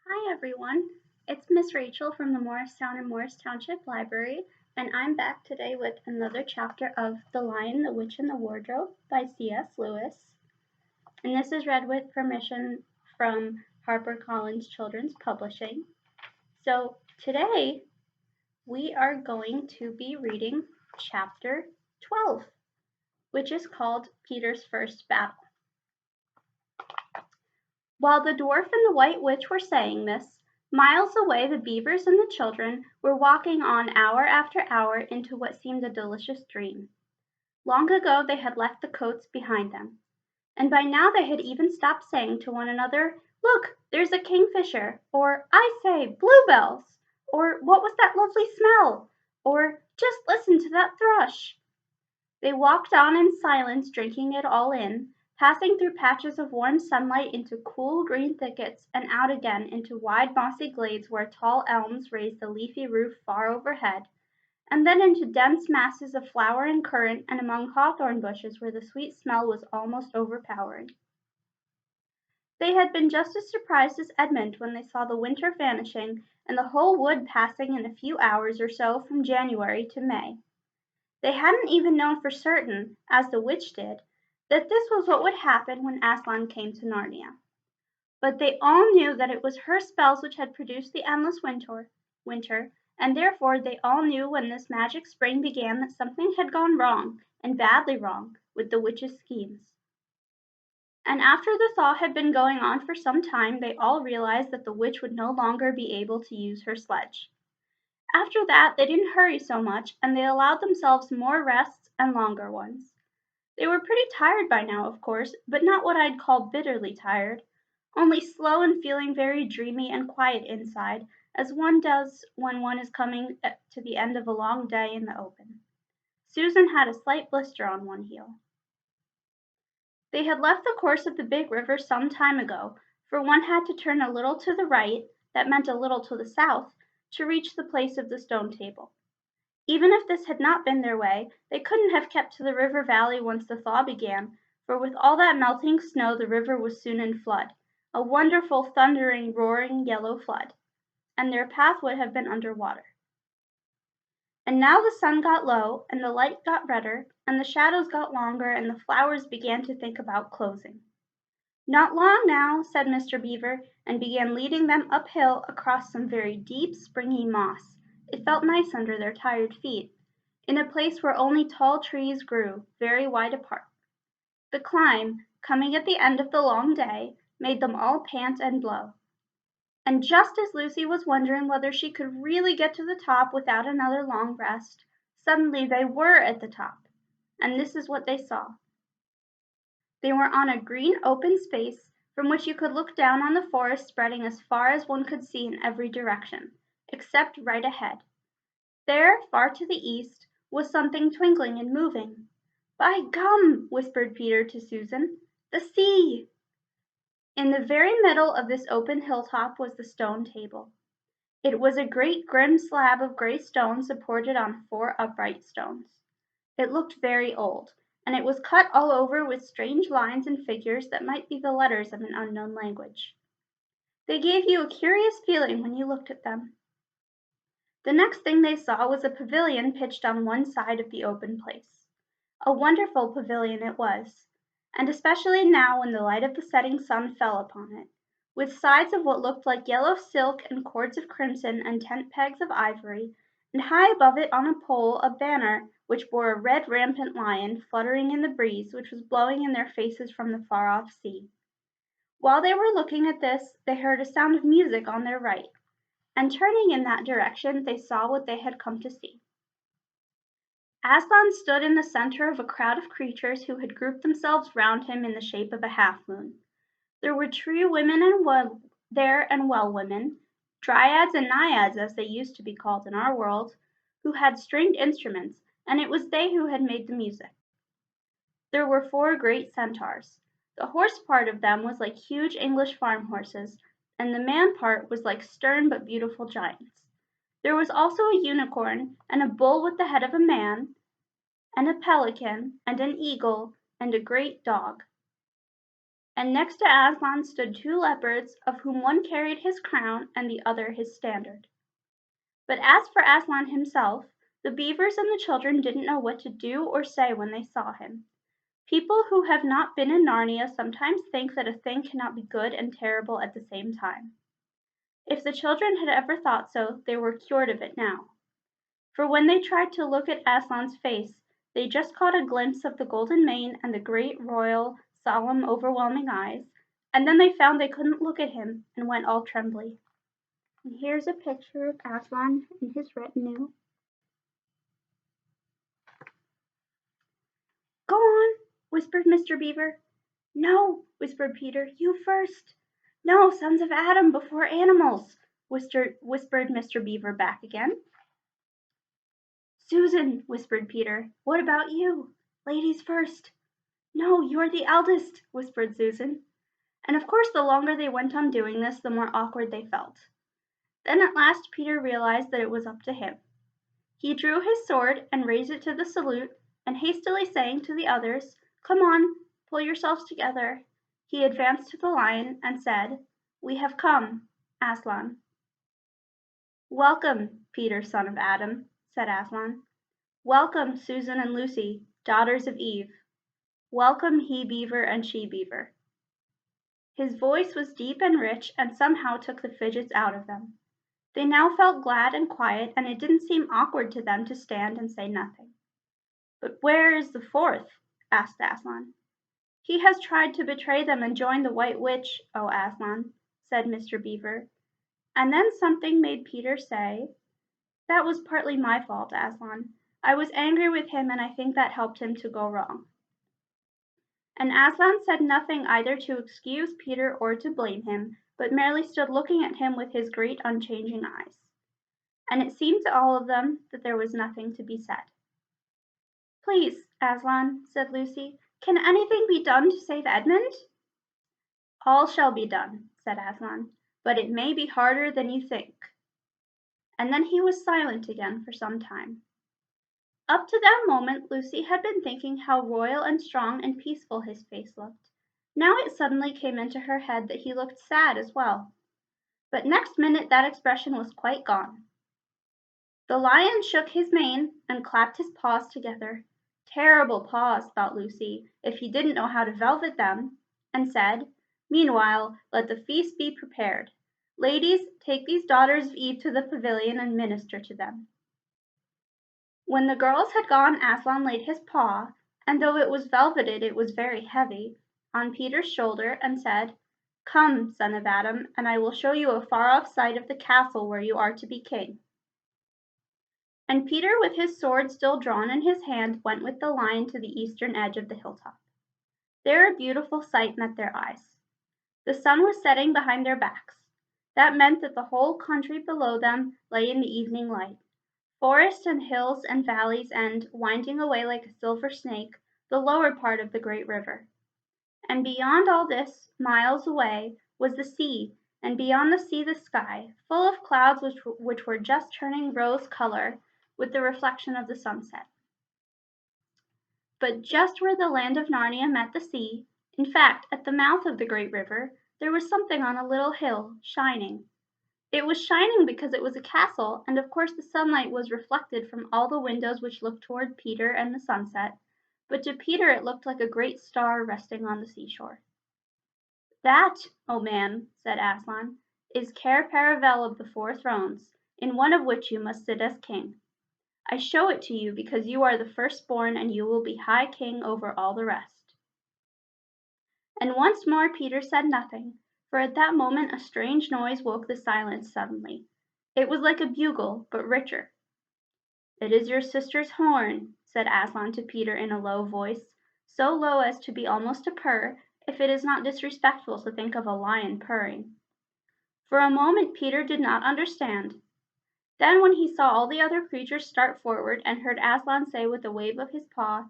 Hi everyone, it's Miss Rachel from the Morristown and Morris Township Library, and I'm back today with another chapter of The Lion, the Witch, and the Wardrobe by C.S. Lewis. And this is read with permission from HarperCollins Children's Publishing. So today we are going to be reading chapter 12, which is called Peter's First Battle. While the dwarf and the white witch were saying this, miles away the beavers and the children were walking on hour after hour into what seemed a delicious dream. Long ago they had left the coats behind them, and by now they had even stopped saying to one another, "Look, there's a kingfisher," or "I say, bluebells," or "What was that lovely smell?" or "Just listen to that thrush." They walked on in silence, drinking it all in, passing through patches of warm sunlight into cool green thickets and out again into wide mossy glades where tall elms raised a leafy roof far overhead, and then into dense masses of flowering currant and among hawthorn bushes where the sweet smell was almost overpowering. They had been just as surprised as Edmund when they saw the winter vanishing and the whole wood passing in a few hours or so from January to May. They hadn't even known for certain, as the witch did, that this was what would happen when Aslan came to Narnia. But they all knew that it was her spells which had produced the endless winter, and therefore they all knew when this magic spring began that something had gone wrong, and badly wrong, with the witch's schemes. And after the thaw had been going on for some time, they all realized that the witch would no longer be able to use her sledge. After that they didn't hurry so much, and they allowed themselves more rests and longer ones. They were pretty tired by now, of course, but not what I'd call bitterly tired, only slow and feeling very dreamy and quiet inside, as one does when one is coming to the end of a long day in the open. Susan had a slight blister on one heel. They had left the course of the big river some time ago, for one had to turn a little to the right, that meant a little to the south, to reach the place of the stone table. Even if this had not been their way, they couldn't have kept to the river valley once the thaw began, for with all that melting snow the river was soon in flood, a wonderful thundering, roaring yellow flood, and their path would have been under water. And now the sun got low, and the light got redder, and the shadows got longer, and the flowers began to think about closing. "Not long now," said Mr. Beaver, and began leading them uphill across some very deep, springy moss. It felt nice under their tired feet, in a place where only tall trees grew, very wide apart. The climb, coming at the end of the long day, made them all pant and blow. And just as Lucy was wondering whether she could really get to the top without another long rest, suddenly they were at the top, and this is what they saw. They were on a green open space from which you could look down on the forest spreading as far as one could see in every direction, except right ahead. There, far to the east, was something twinkling and moving. "By gum!" whispered Peter to Susan. "The sea!" In the very middle of this open hilltop was the stone table. It was a great grim slab of gray stone supported on 4 upright stones. It looked very old, and it was cut all over with strange lines and figures that might be the letters of an unknown language. They gave you a curious feeling when you looked at them. The next thing they saw was a pavilion pitched on one side of the open place. A wonderful pavilion it was, and especially now when the light of the setting sun fell upon it, with sides of what looked like yellow silk and cords of crimson and tent pegs of ivory, and high above it on a pole a banner which bore a red rampant lion fluttering in the breeze which was blowing in their faces from the far-off sea. While they were looking at this, they heard a sound of music on their right, and turning in that direction they saw what they had come to see. Aslan stood in the center of a crowd of creatures who had grouped themselves round him in the shape of a half-moon. There were tree women and well women, dryads and naiads as they used to be called in our world, who had stringed instruments, and it was they who had made the music. There were 4 great centaurs. The horse part of them was like huge English farm horses, and the man part was like stern but beautiful giants. There was also a unicorn, and a bull with the head of a man, and a pelican, and an eagle, and a great dog. and next to Aslan stood two leopards, of whom one carried his crown and the other his standard. But as for Aslan himself, the beavers and the children didn't know what to do or say when they saw him. People who have not been in Narnia sometimes think that a thing cannot be good and terrible at the same time. If the children had ever thought so, they were cured of it now. For when they tried to look at Aslan's face, they just caught a glimpse of the golden mane and the great, royal, solemn, overwhelming eyes, and then they found they couldn't look at him and went all trembly. And here's a picture of Aslan and his retinue. Go on, whispered Mr. Beaver. No, whispered Peter, you first. No, sons of Adam before animals, whispered Mr. Beaver back again. Susan, whispered Peter, what about you? Ladies first. No, you're the eldest, whispered Susan. And of course the longer they went on doing this, the more awkward they felt. Then at last Peter realized that it was up to him. He drew his sword and raised it to the salute, and hastily saying to the others, Come on, pull yourselves together, he advanced to the lion and said, We have come, Aslan. Welcome, Peter, son of Adam, said Aslan. Welcome, Susan and Lucy, daughters of Eve. Welcome, he-beaver and she-beaver. His voice was deep and rich and somehow took the fidgets out of them. They now felt glad and quiet, and it didn't seem awkward to them to stand and say nothing. But where is the fourth? Asked Aslan. He has tried to betray them and join the White Witch, O Aslan, said Mr. Beaver. And then something made Peter say, That was partly my fault, Aslan. I was angry with him, and I think that helped him to go wrong. And Aslan said nothing either to excuse Peter or to blame him, but merely stood looking at him with his great unchanging eyes. And it seemed to all of them that there was nothing to be said. Please, Aslan, said Lucy, can anything be done to save Edmund? All shall be done, said Aslan, but it may be harder than you think. And then he was silent again for some time. Up to that moment, Lucy had been thinking how royal and strong and peaceful his face looked. Now it suddenly came into her head that he looked sad as well. But next minute that expression was quite gone. The lion shook his mane and clapped his paws together. Terrible paws, thought Lucy, if he didn't know how to velvet them, and said, Meanwhile, let the feast be prepared. Ladies, take these daughters of Eve to the pavilion and minister to them. When the girls had gone, Aslan laid his paw, and though it was velveted it was very heavy, on Peter's shoulder, and said, Come, son of Adam, and I will show you a far-off sight of the castle where you are to be king. And Peter, with his sword still drawn in his hand, went with the lion to the eastern edge of the hilltop. There a beautiful sight met their eyes. The sun was setting behind their backs. That meant that the whole country below them lay in the evening light. Forests and hills and valleys and, winding away like a silver snake, the lower part of the great river. And beyond all this, miles away, was the sea, and beyond the sea the sky, full of clouds which were just turning rose color with the reflection of the sunset. But just where the land of Narnia met the sea, in fact, at the mouth of the great river, there was something on a little hill, shining. It was shining because it was a castle, and of course the sunlight was reflected from all the windows which looked toward Peter and the sunset, but to Peter it looked like a great star resting on the seashore. That, O man, said Aslan, is Cair Paravel of the Four Thrones, in one of which you must sit as king. I show it to you because you are the firstborn and you will be high king over all the rest. And once more Peter said nothing, for at that moment a strange noise woke the silence suddenly. It was like a bugle, but richer. It is your sister's horn, said Aslan to Peter in a low voice, so low as to be almost a purr, if it is not disrespectful to think of a lion purring. For a moment Peter did not understand. Then when he saw all the other creatures start forward and heard Aslan say with a wave of his paw,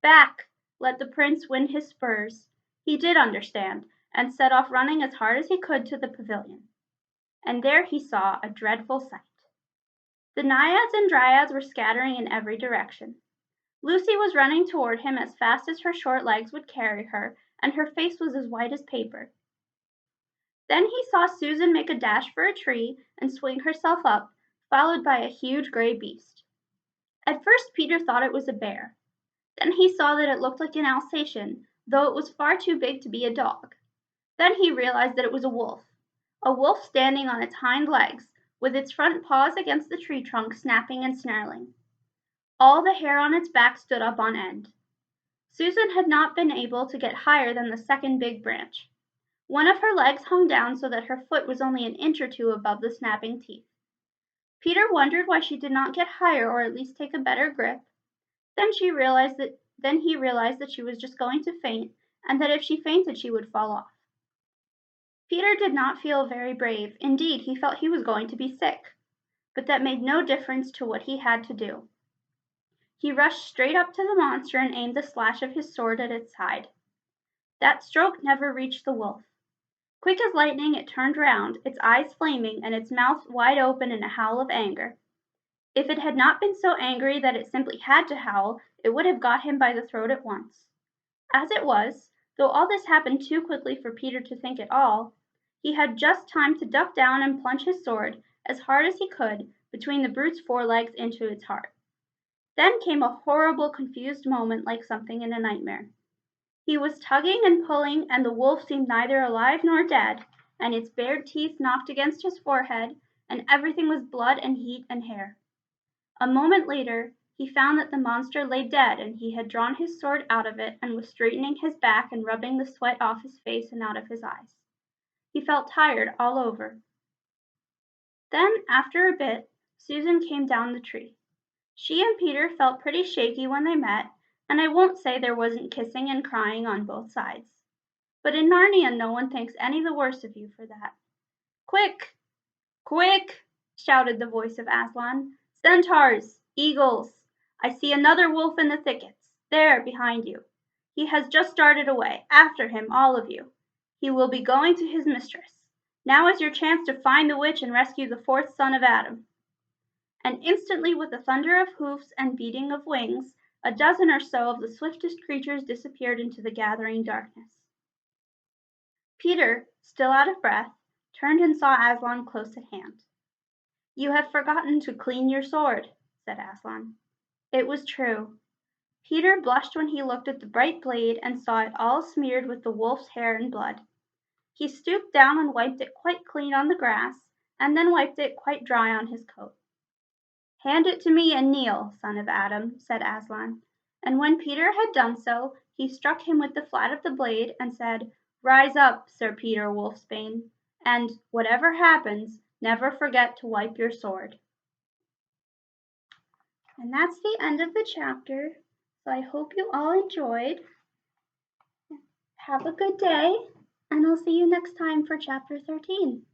Back! Let the prince win his spurs, he did understand, and set off running as hard as he could to the pavilion. And there he saw a dreadful sight. The naiads and dryads were scattering in every direction. Lucy was running toward him as fast as her short legs would carry her, and her face was as white as paper. Then he saw Susan make a dash for a tree and swing herself up, followed by a huge gray beast. At first Peter thought it was a bear. Then he saw that it looked like an Alsatian, though it was far too big to be a dog. Then he realized that it was a wolf standing on its hind legs, with its front paws against the tree trunk snapping and snarling. All the hair on its back stood up on end. Susan had not been able to get higher than the second big branch. One of her legs hung down so that her foot was only an inch or two above the snapping teeth. Peter wondered why she did not get higher or at least take a better grip. Then he realized that she was just going to faint, and that if she fainted she would fall off. Peter did not feel very brave. Indeed, he felt he was going to be sick. But that made no difference to what he had to do. He rushed straight up to the monster and aimed the slash of his sword at its side. That stroke never reached the wolf. Quick as lightning it turned round, its eyes flaming and its mouth wide open in a howl of anger. If it had not been so angry that it simply had to howl, it would have got him by the throat at once. As it was, though all this happened too quickly for Peter to think at all, he had just time to duck down and plunge his sword, as hard as he could, between the brute's forelegs into its heart. Then came a horrible, confused moment like something in a nightmare. He was tugging and pulling, and the wolf seemed neither alive nor dead, and its bared teeth knocked against his forehead, and everything was blood and heat and hair. A moment later, he found that the monster lay dead, and he had drawn his sword out of it and was straightening his back and rubbing the sweat off his face and out of his eyes. He felt tired all over. Then, after a bit, Susan came down the tree. She and Peter felt pretty shaky when they met, and I won't say there wasn't kissing and crying on both sides. But in Narnia no one thinks any the worse of you for that. "Quick! Quick!" shouted the voice of Aslan. "Centaurs! Eagles! I see another wolf in the thickets, there behind you. He has just started away. After him, all of you. He will be going to his mistress. Now is your chance to find the witch and rescue the fourth son of Adam." And instantly, with a thunder of hoofs and beating of wings, a dozen or so of the swiftest creatures disappeared into the gathering darkness. Peter, still out of breath, turned and saw Aslan close at hand. "You have forgotten to clean your sword," said Aslan. It was true. Peter blushed when he looked at the bright blade and saw it all smeared with the wolf's hair and blood. He stooped down and wiped it quite clean on the grass, and then wiped it quite dry on his coat. "Hand it to me and kneel, son of Adam," said Aslan, and when Peter had done so, he struck him with the flat of the blade and said, "Rise up, Sir Peter Wolfsbane, and, whatever happens, never forget to wipe your sword." And that's the end of the chapter, so I hope you all enjoyed. Have a good day, and I'll see you next time for chapter 13.